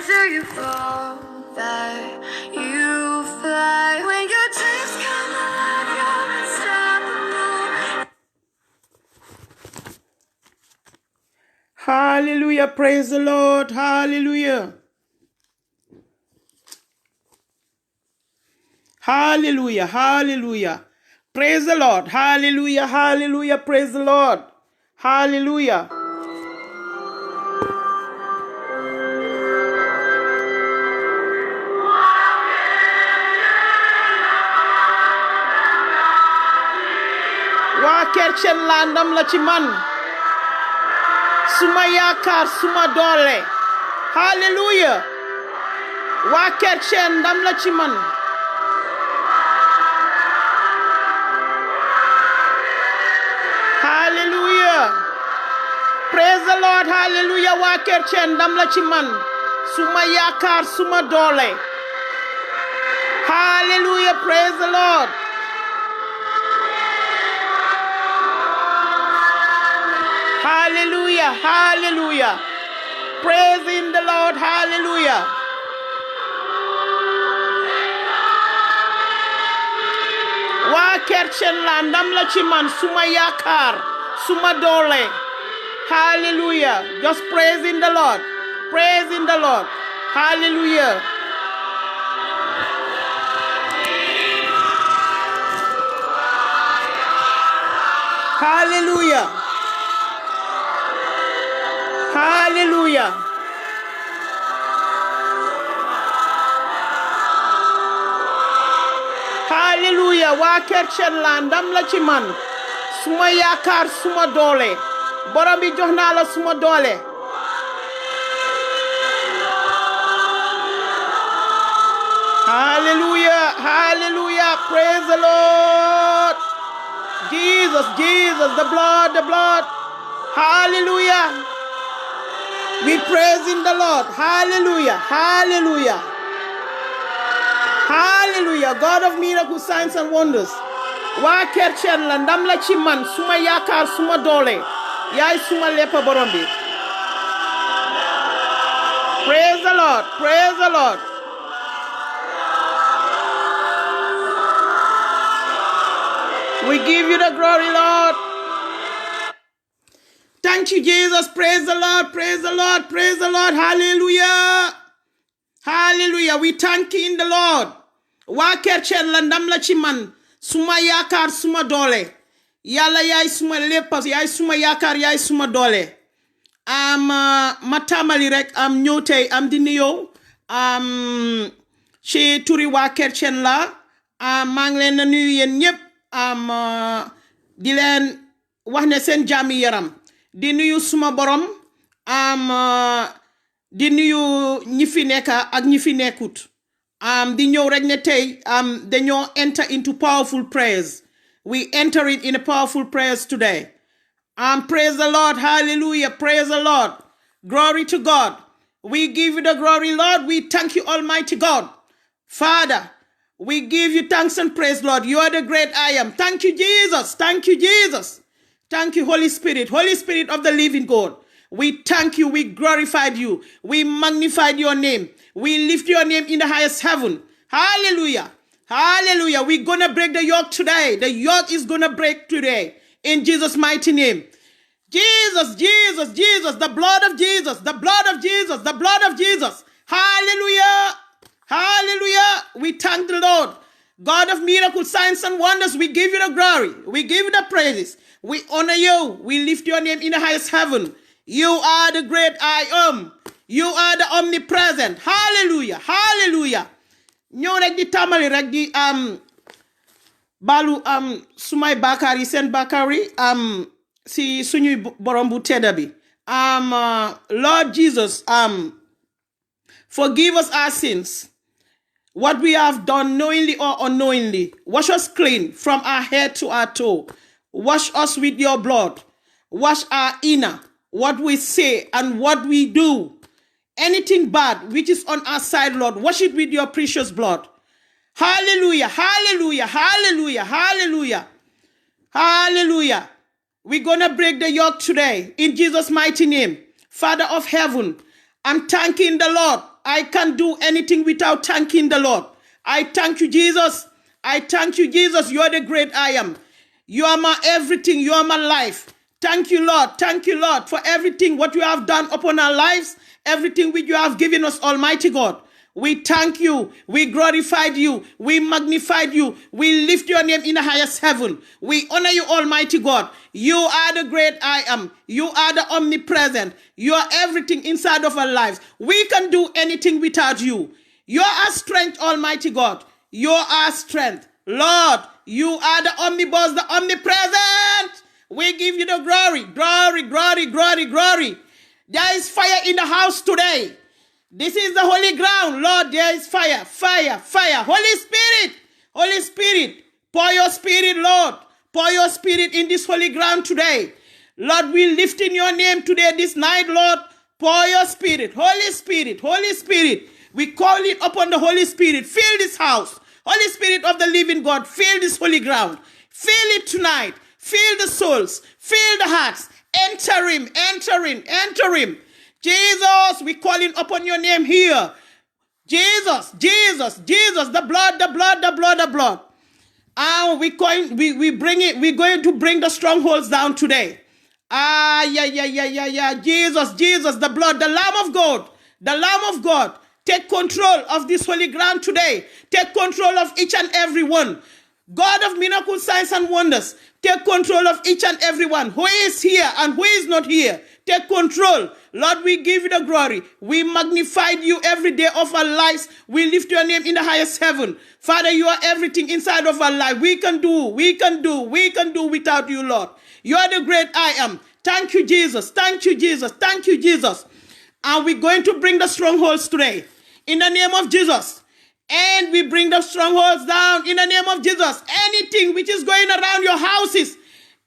until you fall that you fly. When your dreams come alive, you're unstoppable. Hallelujah. Praise the Lord. Hallelujah. Hallelujah. Hallelujah. Praise the Lord. Hallelujah. Hallelujah. Praise the Lord. Hallelujah. waa kercen laa ndam la ci man suma yaakaar suma doole hallelujah waa kercen ndam la ci man hallelujah praise the Lord hallelujah waa kercen ndam la ci man suma yaakaar suma doole hallelujah praise the Lord hallelujah hallelujah praise in the Lord hallelujah waa kercen la ndam la ci man suma yaakaar suma doole hallelujah just praise in the Lord praise in the Lord hallelujah hallelujah hallelujah hallelujah waa kercen la ndam la ci man suma yaakaar suma doole borom bi jox naa la suma doole hallelujah hallelujah praise the Lord Jesus Jesus the blood hallelujah we praise in the Lord hallelujah hallelujah hallelujah God of miracles signs and wonders waa kercen la ndam la ci man suma yaakaar suma doole yaay suma lépp borom bi praise the Lord praise the Lord we give you the glory Lord thank you Jesus praise the Lord praise the Lord praise the Lord hallelujah hallelujah we thank you in the Lord waa kercen la ndam la ci man suma yaakaar suma doole yàlla yaay suma lépp yaay suma yaakaar yaay suma doole ma tàmbali rek ñëw tey di nuyoo ci turi waa kercen la maa ngi leen na nuyu yéen ñëpp di leen wax ne seen jàmmi yaram di nuyu suma borom di nuyu ñi fi nekk ak ñi fi nekkut di ñëw rek ne tey dañoo enter into powerful prayers we enter it in a powerful prayers today praise the Lord hallelujah praise the Lord glory to God we give you the glory Lord we thank you almighty God Father we give you thanks and praise Lord you are the great I am thank you Jesus thank you Jesus thank you Holy Spirit of the living God we thank you we glorified you we magnified your name we lift your name in the highest heaven hallelujah hallelujah we're gonna break the yoke today the yoke is gonna break today in Jesus mighty name Jesus Jesus Jesus the blood of Jesus the blood of Jesus the blood of Jesus hallelujah hallelujah we thank the Lord God of miracles signs and wonders we give you the glory we give you the praises we honor you we lift your name in the highest heaven you are the great I am you are the omnipresent hallelujah hallelujah ñëw rek di tàmbali rek di balu sumay bàkkaar yi seen bàkkaar yi si suñuy borom bu tedda bi Lord Jesus forgive us our sins what we have done knowingly or unknowingly wash us clean from our head to our toe wash us with your blood wash our inner what we say and what we do anything bad which is on our side Lord wash it with your precious blood hallelujah hallelujah hallelujah hallelujah hallelujah we're gonna break the yoke today in Jesus mighty name Father of heaven I'm thanking the Lord I can't do anything without thanking the Lord. I thank you, Jesus. I thank you, Jesus. You are the great I am. You are my everything. You are my life. Thank you, Lord. Thank you, Lord, for everything what you have done upon our lives, everything which you have given us, Almighty God. We thank you. We glorified you. We magnified you. We lift your name in the highest heaven. We honor you, Almighty God. You are the great I am. You are the omnipresent. You are everything inside of our lives. We can do anything without you. You are our strength, Almighty God. You are our strength. Lord, you are the omnibus, the omnipresent. We give you the glory, glory, glory, glory, glory. There is fire in the house today. This is the holy ground. Lord, there is fire, fire, fire. Holy Spirit, pour your spirit, Lord. Pour your spirit in this holy ground today. Lord, we lift in your name today, this night, Lord. Pour your spirit, Holy Spirit, Holy Spirit. We call it upon the Holy Spirit. Fill this house. Holy Spirit of the living God, fill this holy ground. Fill it tonight. Fill the souls. Fill the hearts. Enter him, enter him, enter him. Jesus, we calling upon your name here. Jesus, Jesus, Jesus, the blood, the blood, the blood, the blood. And we're going to bring the strongholds down today. Jesus, Jesus, the blood, the Lamb of God, the Lamb of God. Take control of this holy ground today. Take control of each and every one. God of miracles, signs, and wonders, take control of each and every one who is here and who is not here. Take control. Lord, we give you the glory. We magnify you every day of our lives. We lift your name in the highest heaven. Father, you are everything inside of our life. We can do without you, Lord. You are the great I am. Thank you, Jesus. Thank you, Jesus. Thank you, Jesus. And we're going to bring the strongholds today in the name of Jesus. And we bring the strongholds down in the name of Jesus. Anything which is going around your houses,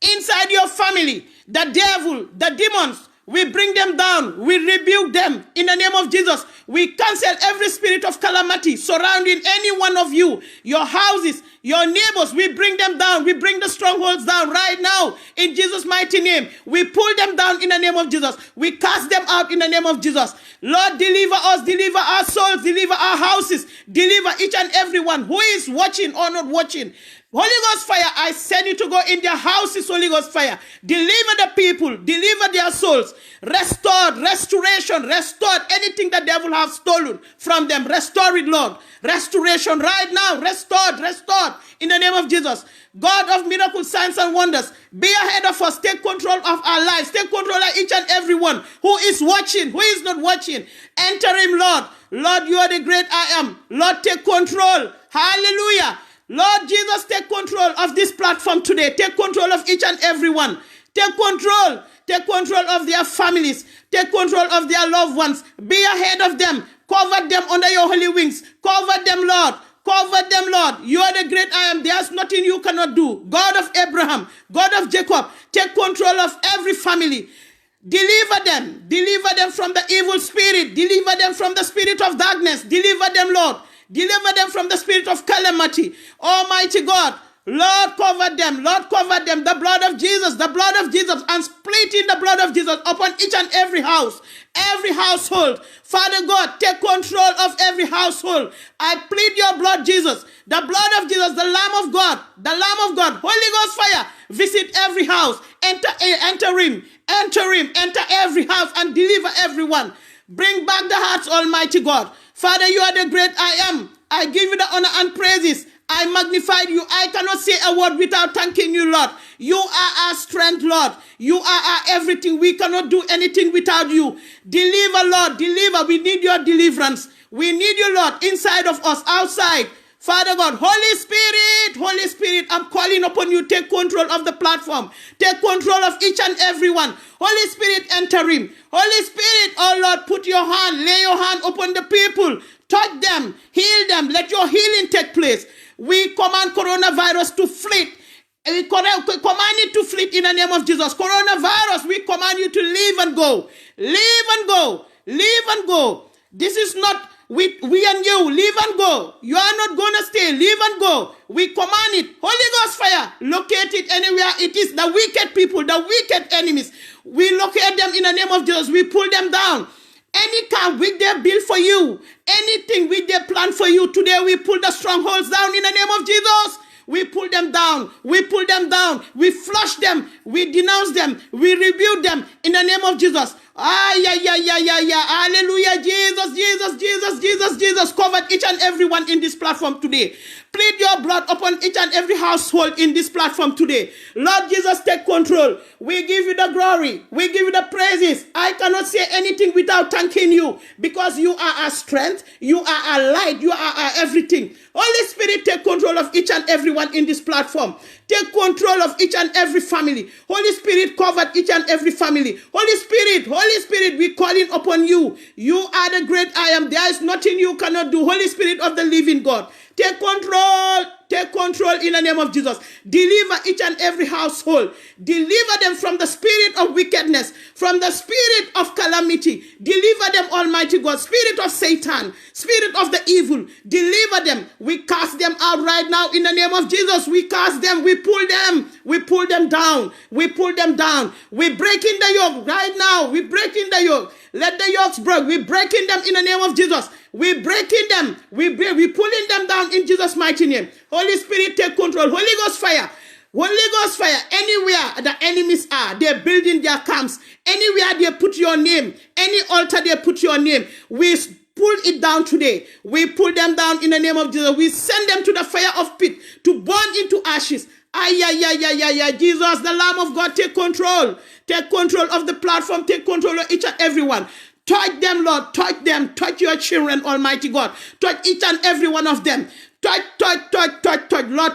inside your family, the devil, the demons, we bring them down. We rebuke them in the name of Jesus. We cancel every spirit of calamity surrounding any one of you, your houses, your neighbors. We bring them down. We bring the strongholds down right now in Jesus' mighty name. We pull them down in the name of Jesus. We cast them out in the name of Jesus. Lord, deliver us, deliver our souls, deliver our houses, deliver each and every one who is watching or not watching. Holy Ghost fire, I send you to go in their houses, Holy Ghost fire. Deliver the people, deliver their souls. Restored, restoration, restored. Anything the devil has stolen from them, restore it, Lord. Restoration right now, restored, restored in the name of Jesus. God of miracles, signs, and wonders, be ahead of us. Take control of our lives. Take control of each and every one who is watching, who is not watching. Enter him, Lord. Lord, you are the great I am. Lord, take control. Hallelujah. Lord Jesus, take control of this platform today. Take control of each and every one. Take control. Take control of their families. Take control of their loved ones. Be ahead of them. Cover them under your holy wings. Cover them, Lord. Cover them, Lord. You are the great I am. There's nothing you cannot do. God of Abraham, God of Jacob, take control of every family. Deliver them. Deliver them from the evil spirit. Deliver them from the spirit of darkness. Deliver them, Lord. Deliver them from the spirit of calamity. Almighty God, Lord, cover them. Lord, cover them. The blood of Jesus, and split in the blood of Jesus upon each and every house, every household. Father God, take control of every household. I plead your blood, Jesus, the blood of Jesus, the Lamb of God, Holy Ghost fire, visit every house, enter every house and deliver everyone. Bring back the hearts, Almighty God. Father, you are the great I am. I give you the honor and praises. I magnify you. I cannot say a word without thanking you, Lord. You are our strength, Lord. You are our everything. We cannot do anything without you. Deliver, Lord. Deliver. We need your deliverance. We need you, Lord, inside of us, outside. Father God, Holy Spirit, I'm calling upon you. Take control of the platform. Take control of each and every one. Holy Spirit, enter him. Holy Spirit, oh Lord, put your hand, lay your hand upon the people. Touch them, heal them. Let your healing take place. We command coronavirus to flee. We command it to flee in the name of Jesus. Coronavirus, we command you to leave and go. Leave and go. Leave and go. This is not we and you. Leave and go. You are not going to stay. Leave and go. We command it. Holy Ghost fire. Locate it anywhere it is. The wicked people, the wicked enemies. We locate them in the name of Jesus. We pull them down. Any camp which they build for you, anything which they plan for you, today we pull the strongholds down in the name of Jesus. We pull them down. We pull them down. We flush them. We denounce them. We rebuke them in the name of Jesus. Hallelujah. Jesus. Cover each and everyone in this platform today. Plead your blood upon each and every household in this platform today. Lord Jesus, take control. We give you the glory. We give you the praises. I cannot say anything without thanking you because you are our strength. You are our light. You are our everything. Holy Spirit, take control of each and everyone in this platform. Take control of each and every family. Holy Spirit, cover each and every family. Holy Spirit, we calling upon you. You are the great I am. There is nothing you cannot do. Holy Spirit of the living God, take control. Take control in the name of Jesus. Deliver each and every household. Deliver them from the spirit of wickedness, from the spirit of calamity. Deliver them, Almighty God. Spirit of Satan, spirit of the evil. Deliver them. We cast them out right now in the name of Jesus. We cast them. We pull them. We pull them down. We pull them down. We break in the yoke right now. We break in the yoke. Let the yokes break. We breaking them in the name of Jesus. We breaking them. We pulling them down in Jesus' mighty name. Holy Spirit, take control. Holy Ghost fire. Holy Ghost fire. Anywhere the enemies are, they're building their camps. Anywhere they put your name, any altar they put your name, we pull it down today. We pull them down in the name of Jesus. We send them to the fire of pit to burn into ashes. Jesus, the Lamb of God, take control. Take control of the platform. Take control of each and everyone. Touch them, Lord. Touch them. Touch your children, Almighty God. Touch each and every one of them. Touch. Lord,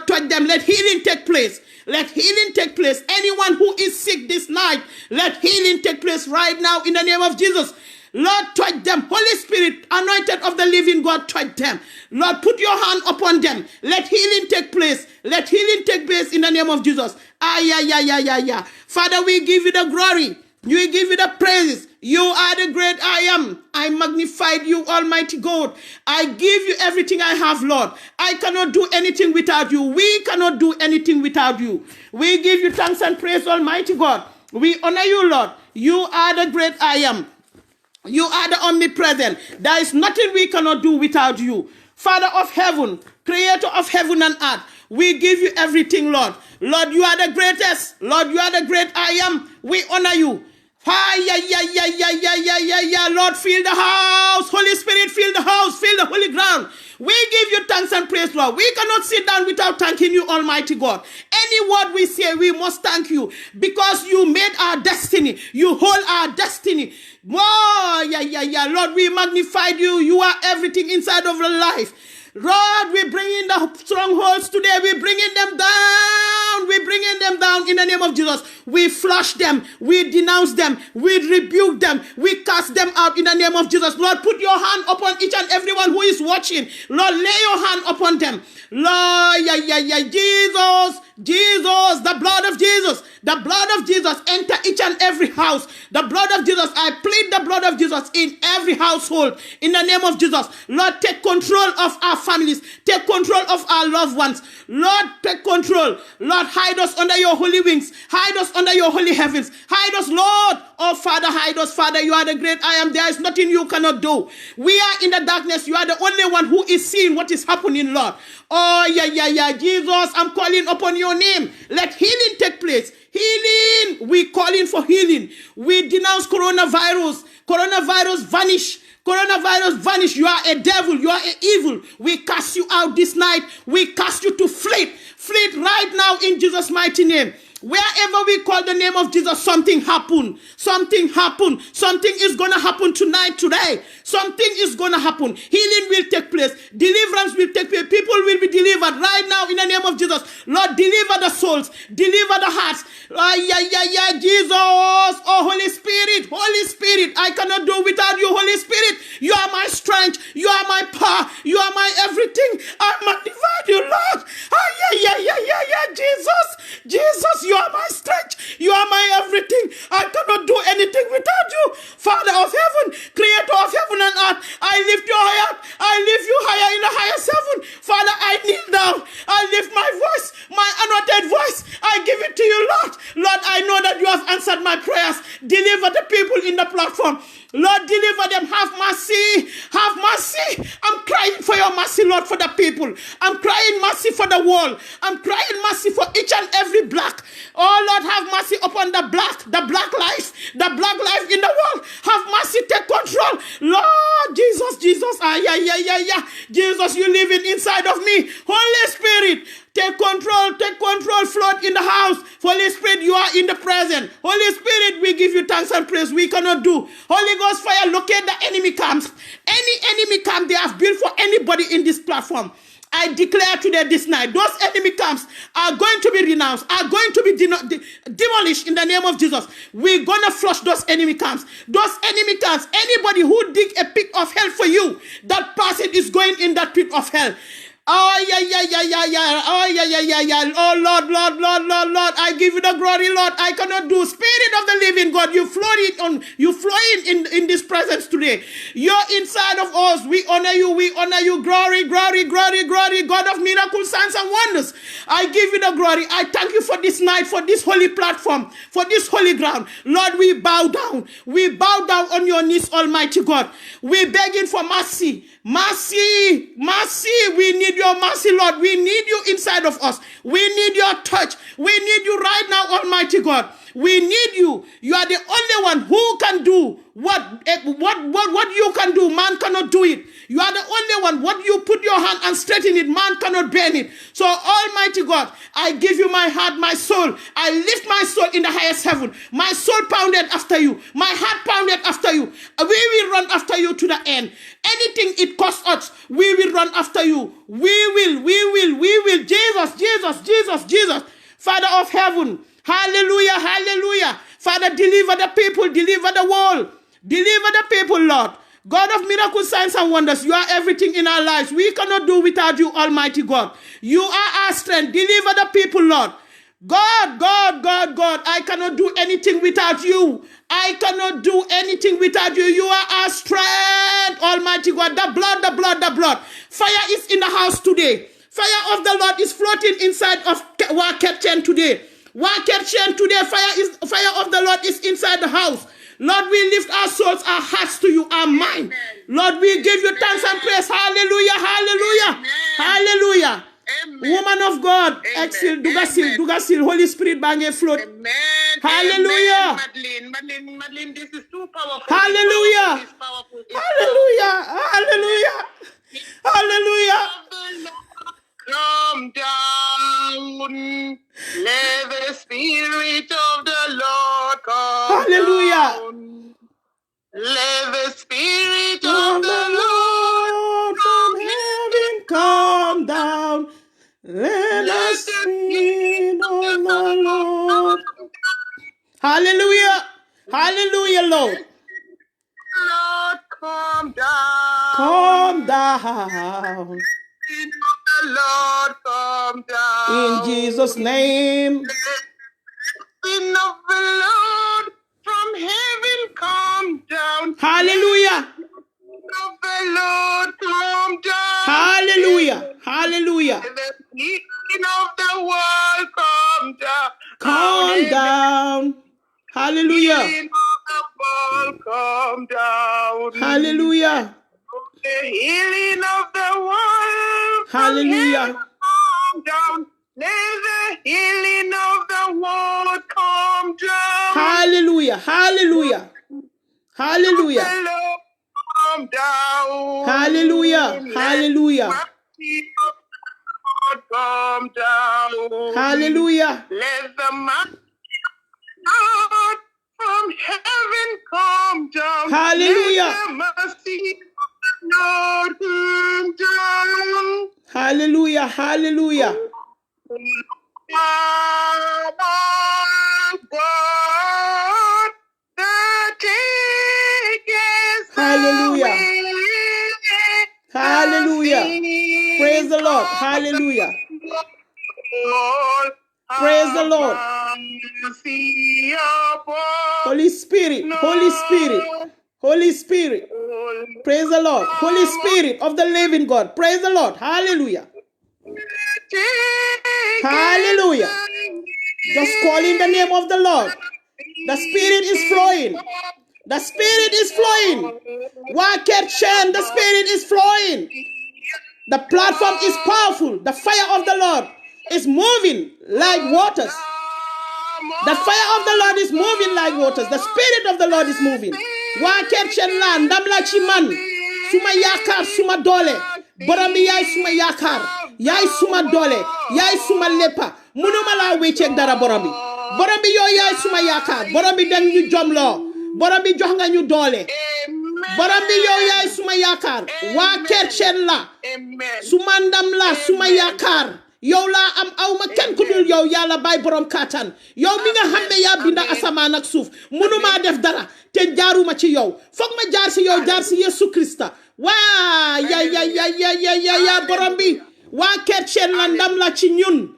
touch them. Let healing take place. Let healing take place. Anyone who is sick this night, let healing take place right now in the name of Jesus. Lord, touch them. Holy Spirit, anointed of the living God, touch them. Lord, put your hand upon them. Let healing take place. Let healing take place in the name of Jesus. Father, we give you the glory. We give you the praises. You are the great I am. I magnified you, Almighty God. I give you everything I have, Lord. I cannot do anything without you. We cannot do anything without you. We give you thanks and praise, Almighty God. We honor you, Lord. You are the great I am. You are the omnipresent. There is nothing we cannot do without you. Father of heaven, creator of heaven and earth, we give you everything, Lord. Lord, you are the greatest. Lord, you are the great I am. We honor you. Lord, fill the house. Holy Spirit, fill the house. Fill the holy ground. We give you thanks and praise, Lord. We cannot sit down without thanking you, Almighty God. Any word we say, we must thank you because you made our destiny. You hold our destiny. Lord, we magnified you. You are everything inside of our life. Lord, we bring in the strongholds today. We bringing them down. We bringing them down in the name of Jesus. We flush them. We denounce them. We rebuke them. We cast them out in the name of Jesus. Lord, put your hand upon each and everyone who is watching. Lord, lay your hand upon them. Lord, Jesus, the blood of Jesus. The blood of Jesus enter each and every house. The blood of Jesus, I plead the blood of Jesus in every household. In the name of Jesus. Lord, take control of our families. Take control of our loved ones. Lord, take control. Lord, hide us under your holy wings. Hide us under your holy heavens. Hide us, Lord. Oh, Father, hide us. Father, you are the great I am. There is nothing you cannot do. We are in the darkness. You are the only one who is seeing what is happening, Lord. Oh, Jesus, I'm calling upon your name. Let healing take place. Healing. We calling for healing. We denounce coronavirus. Coronavirus vanish. Coronavirus vanish. You are a devil. You are an evil. We cast you out this night. We cast you to flee. Flee right now in Jesus' mighty name. Wherever we call the name of Jesus, something happen. Something happen. Something is going to happen tonight, today. Something is going to happen. Healing will take place. Deliverance will take place. People will be delivered right now in the name of Jesus. Lord, deliver the souls. Deliver the hearts. Jesus. Oh, Holy Spirit. Holy Spirit. I cannot do without you, Holy Spirit. You are my strength. You are my power. You are my everything. I magnify you, Lord. Jesus, you are my strength. You are my everything. I cannot do anything without you. Father of heaven, creator of heaven and earth, I lift you higher. I lift you higher in the highest heaven. Father, I kneel down. I lift my voice, my anointed voice. I give it to you, Lord. Lord, I know that you have answered my prayers. Deliver the people in the platform. Lord, deliver them. Have mercy. Have mercy. I'm crying for your mercy, Lord, for the people. I'm crying mercy for the world. I'm crying mercy for each and every black. Oh, Lord, have mercy upon the black lives in the world. Have mercy. Take control. Lord, Jesus. Jesus, you living inside of me. Holy Spirit, take control, flood in the house. Holy Spirit, you are in the present. Holy Spirit, we give you thanks and praise. We cannot do. Holy Ghost fire, locate the enemy camps. Any enemy camp they have built for anybody in this platform. I declare today, this night, those enemy camps are going to be renounced, are going to be demolished in the name of Jesus. We're going to flush those enemy camps. Those enemy camps, anybody who dig a pit of hell for you, that person is going in that pit of hell. Oh, yeah. Oh, Lord. I give you the glory, Lord. I cannot do. Spirit of the living God, you flow in this presence today. You're inside of us. We honor you. Glory. God of miracles, signs, and wonders. I give you the glory. I thank you for this night, for this holy platform, for this holy ground. Lord, we bow down. We bow down on your knees, Almighty God. We're begging for mercy. Mercy. We need your mercy, Lord. We need you inside of us. We need your touch. We need you right now, Almighty God. We need you. You are the only one who can do what you can do. Man cannot do it. You are the only one. What you put your hand and straighten it, man cannot bend it. So, Almighty God, I give you my heart, my soul. I lift my soul in the highest heaven. My soul pounded after you. My heart pounded after you. We will run after you to the end. Anything it costs us, we will run after you. We will. Jesus. Father of heaven. Hallelujah. Father, deliver the people, deliver the world, deliver the people, Lord. God of miracles, signs, and wonders, you are everything in our lives. We cannot do without you, Almighty God. You are our strength. Deliver the people, Lord. God, I cannot do anything without you. I cannot do anything without you. You are our strength, Almighty God. The blood. Fire is in the house today. Fire of the Lord is floating inside of Waketchen today. Fire of the Lord is inside the house. Lord, we lift our souls, our hearts to you, our mind. Lord, we give you thanks and praise. Hallelujah. Woman of God, exhale, Dugasil, Holy Spirit, bang a float. Hallelujah. Madeline, this is too powerful. Hallelujah. Come down, let the Spirit of the Lord come down. Let the Spirit of the Lord from heaven come down. Let the Spirit of the Lord. Hallelujah, Lord. Lord, come down. Come down. The Lord come down. In Jesus' name. The Spirit of the Lord from heaven come down. Hallelujah. Of the Lord come down. Hallelujah. The King of the world come down. Come down. Hallelujah. King of the world come down. Hallelujah. The healing of the world Hallelujah. come down. Let the healing of the world come down. Hallelujah. The Lord come down. Hallelujah. Let the mercy of the Lord come down. Hallelujah. Let the mercy of God from heaven come down. Hallelujah. Let the mercy of the Lord come down. Hallelujah. God, the takest Hallelujah. Praise the Lord. Hallelujah. Praise the Lord. Holy Spirit. Praise the Lord. Holy Spirit of the living God. Praise the Lord. Hallelujah. Just call in the name of the Lord. The Spirit is flowing. The Spirit is flowing. Wakerchen, the Spirit is flowing. The platform is powerful. The fire of the Lord is moving like waters. The fire of the Lord is moving like waters. The Spirit of the Lord is moving. Wakerchen la ndam la ci man. Suma yakar suma dole. Borom bi yaay suma yakar. Yaay suma dole. Yaay suma lepa. Munuma la wécceeg dara borom bi. Borom bi yow yaay suma yakar. Borom bi dem ñu jomloo. Borom bi jox nga ñu doole. Borom bi yow yaay suma yakar. Wakerchen la. Suma ndam la suma yakar. Yow la am awma kenn ku dul yow yàlla bay borom katan yow mi nga xam ne yaa binda asamaan ak suuf munuma def dara te jaaruma ci yow foog ma jaar si yow jaar si Yesu Krista waa ya borom bi waa kerceen la ndam la ci ñun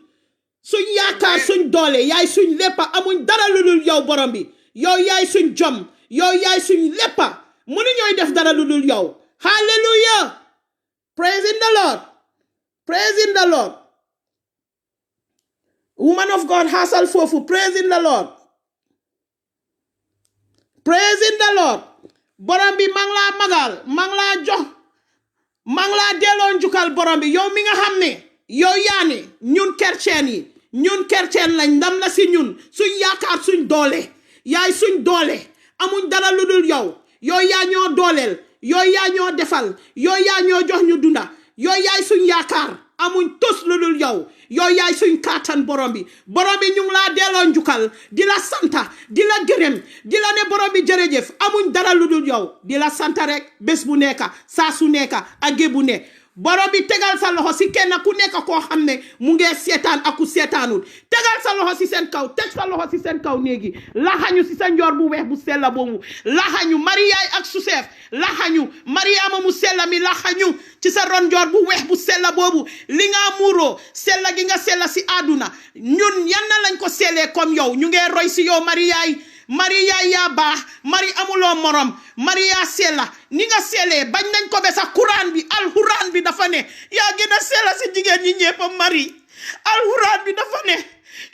suñ yaakaar suñ doole yaay suñ léppa amuñ dara lu dul yow borom bi yow yaay suñ jom yow yaay suñ léppa munu ñooy def dara lu dul yow hallelujah praise in the Lord praise in the Lord. Woman of God, Hassel Fofu, praise in the Lord. Praise in the Lord. Borom bi mang la magal, mang la jox, mang la delloo njukkal borom bi yow mi nga xam ne yow yaa ne ñun kerceen yi ñun kerceen lañ ndam la si ñun suñ yaakaar suñ doole yaay suñ doole amuñ dara lu dul yow yow yaa ñoo dooleel yow yaa ñoo defal yow yaa ñoo jox ñu dunda yow yaay suñ yaakaar amuñ tos lu dul yow yow yaay suñ kàttan borom bi ñu ngi laa delloo njukkal di la santa di la gërëm di la ne borom bi jërëjëf amuñ dara lu dul yow di la santa rek bés bu nekka saa su nekka ak bu ne borom bi tegal sa loxo si kenn ku nekk koo xam ne mu ngee seetaan ak ku seetaanul tegal sa loxo si seen kaw teg sa loxo si seen kaw néegi laxañu si sa njoor bu weex bu sella boobu laxañu Mariyaay ak Suseef laxañu Mariama mu sella mi laxañu ci sa ron njoor bu weex bu sella boobu li nga muuroo sella gi nga sella si àdduna ñun yan na lañ ko sellee comme yow ñu ngee roy si yow Maria yaa baax Mari amuloo morom Maria sella ni nga sellee bañ nañ ko be sa Quran bi alxuraan bi dafa ne yaa gën a sella si jigéen ñi ñépp Mari alxuraan bi dafa ne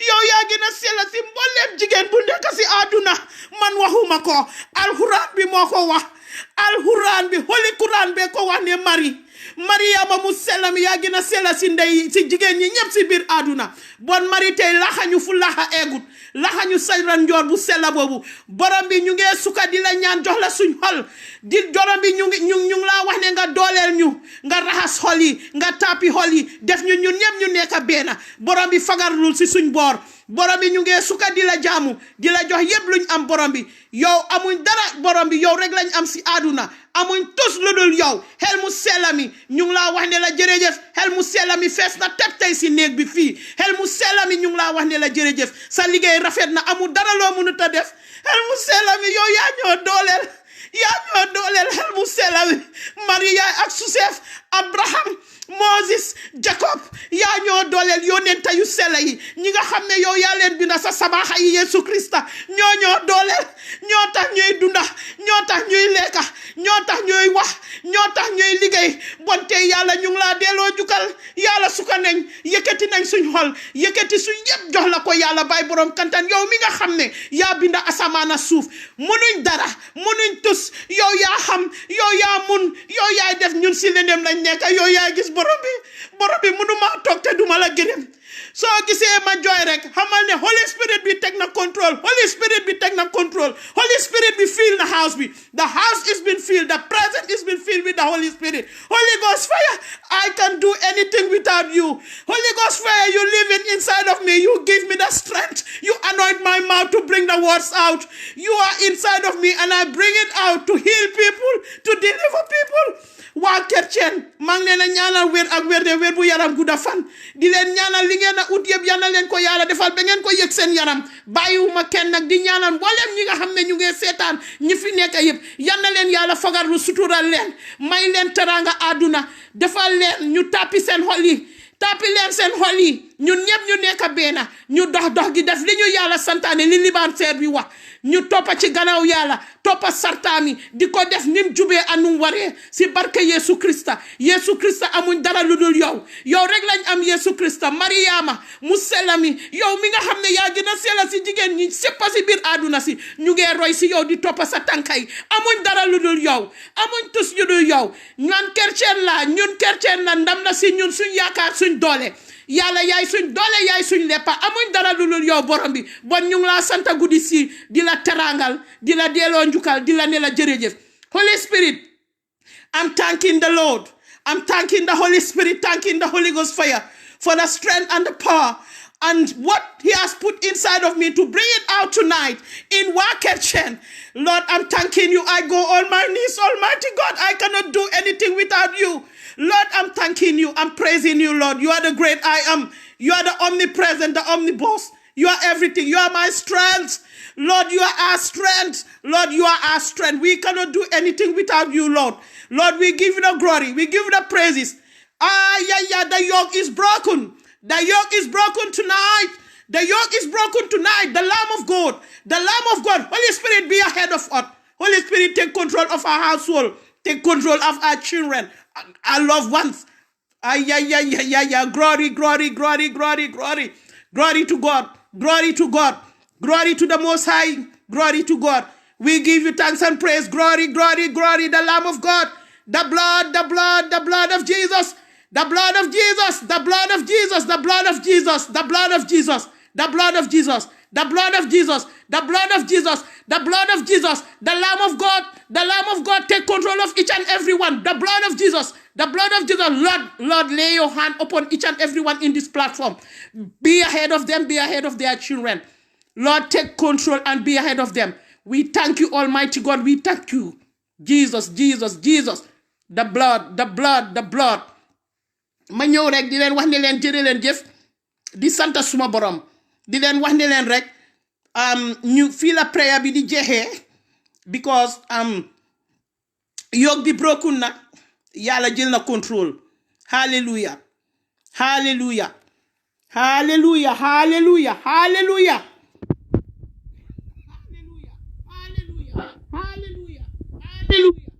yow yaa gën a sella si mbooleem jigéen bu nekk si àdduna man waxuma ko alxuraan bi moo ko wax alxuraan bi Holy Quran be ko wax ne Mariama mu sellam yaa gën a sella si ndey si jigéen ñi ñépp si biir àdduna bon Mari tey laxañu fu laxa eegut laxañu sayran njoor bu sella boobu borom bi ñu ngee suka di la ñaan jox la suñ xol di borom bi ñu ngi laa wax ne nga dooleel ñu nga raxas xol yi nga tàppi xol yi def ñun ñëpp ñu nekk benn borom bi fagarlul si suñ boor borom bi ñu ngee suka di la jaamu di la jox yëpp luñ am borom bi yow amuñ dara borom bi yow rek lañ am si àdduna amuñ tus lu dul yow xel mu sella mi ñu ngi laa wax ne la jërëjëf xel mu sella mi fees na teb tey si néeg bi fii xel mu sella mi ñu ngi laa wax ne la jërëjëf sa liggéey rafet na amul dara loo mënut a def xel mu sella mi yow yaa ñoo dooleel xel mu sella mi Mariyaay ak Suseef Abraham Moses Jacob yaa ñoo dooleel yonenta yu sella yi ñi nga xam ne yow yaa leen binda sa sabaxa yi Yesu Krista ñoo dooleel ñoo tax ñuy dunda ñoo tax ñuy lekka ñoo tax ñuy wax ñoo tax ñuy liggéey bonte yàlla ñu ngi laa delloo jukkal yàlla suka nañ yëkkati nañ suñ xol yëkkati suñ yëpp jox la ko yàlla bay borom kantan yow mi nga xam ne yaa binda asamaan ak suuf munuñ dara munuñ tus yow yaa xam yow yaa mun yow yaay def ñun si lendem lañ nekk yow yaay gis borom bi mënuma toog te duma la gërëm soo gisee ma jooy rek xamal ne Holy Spirit bi teg na control Holy Spirit bi teg na control Holy Spirit bi fill the house bi the house is been filled the presence is been filled with the Holy Spirit Holy Ghost fire I can do anything without you Holy Ghost fire you living inside of me you give me the strength you anoint my mouth to bring the words out you are inside of me and I bring it out to heal people to deliver people waa kerceen maa ngi leen a ñaanal wér ak wér bu yaram gudda fan di leen ñaanal li ngeen a ut yëpp yal na leen ko yàlla defal ba ngeen ko yëg seen yaram bàyyiwuma kenn nag di ñaanal mboolem ñi nga xam ne ñu ngi seetaan ñi fi nekk yëpp yal na leen yàlla fagarlu sutural leen may leen teranga àdduna defal leen ñu tàppi seen xol yi tàppi leen seen xol yi ñun ñëpp ñu nekk benn ñu dox gi def li ñu yàlla santaane li liban seer bi wax ñu toppa ci gannaaw yàlla toppa sartaami di ko def nim jubee anum waree si barke Yesu Krista amuñ dara lu dul yow rek lañ am Yesu Krista Mariama mu selami yow mi nga xam ne yaa gën a sela si jigéen ñi séppa si biir àdduna si ñu ngee roy si yow di toppa sa tànkay amuñ dara lu dul yow amuñ tus ñu dul yow ñun chrétien la ndam na si ñun suñ yaakaar suñ doole yàlla yaay suñ doole yaay suñ leppa amuñ dara lu dul yow borom bi bon ñu ngi laa santa guddi si di la terangal di la delloo njukkal di la ne la jërëjëf Holy Spirit I'm thanking the Lord. I'm thanking the Holy Spirit, thanking the Holy Ghost fire for the strength and the power and what he has put inside of me to bring it out tonight in Wakerchen. Lord, I'm thanking you. I go on my knees, Almighty God. I cannot do anything without you. Lord, I'm thanking you. I'm praising you, Lord. You are the great I am. You are the omnipresent, the omniboss. You are everything. You are my strength. Lord, you are our strength. Lord, you are our strength. We cannot do anything without you, Lord. Lord, we give you the glory. We give you the praises. The yoke is broken. The yoke is broken tonight. The yoke is broken tonight. The Lamb of God. The Lamb of God. Holy Spirit, be ahead of us. Holy Spirit, take control of our household. Take control of our children, our loved ones. Glory, glory, glory, glory, glory. Glory to God. Glory to God. Glory to the Most High. Glory to God. We give you thanks and praise. Glory, glory, glory. The Lamb of God. The blood, the blood, the blood of Jesus. The blood of Jesus. The blood of Jesus. The blood of Jesus. The blood of Jesus. The blood of Jesus. The blood of Jesus. The blood of Jesus. The blood of Jesus. The Lamb of God. The Lamb of God. Take control of each and every one. The blood of Jesus. The blood of Jesus. Lord, lay your hand upon each and every one in this platform. Be ahead of them. Be ahead of their children. Lord, take control and be ahead of them. We thank you, Almighty God. We thank you. Jesus, Jesus, Jesus. The blood, the blood, the blood. Ma ñëw rek di leen wax ne leen jërë leen jëf di santa suma borom di leen wax ne leen rek ñu fii la prayer bi di jeexee because yoke bi broken na yàlla jël na control. Hallelujah, hallelujah, hallelujah, hallelujah, hallelujah. Hallelujah, hallelujah, hallelujah,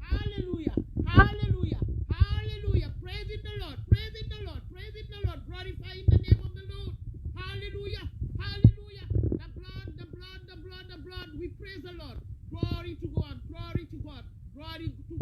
hallelujah, hallelujah, hallelujah. Praise it the Lord, praise it the Lord, praise it the Lord. Glorify in the name of the Lord. Hallelujah, hallelujah. The blood, the blood, the blood, the blood. We praise the Lord. Glory to God, glory to God, glory to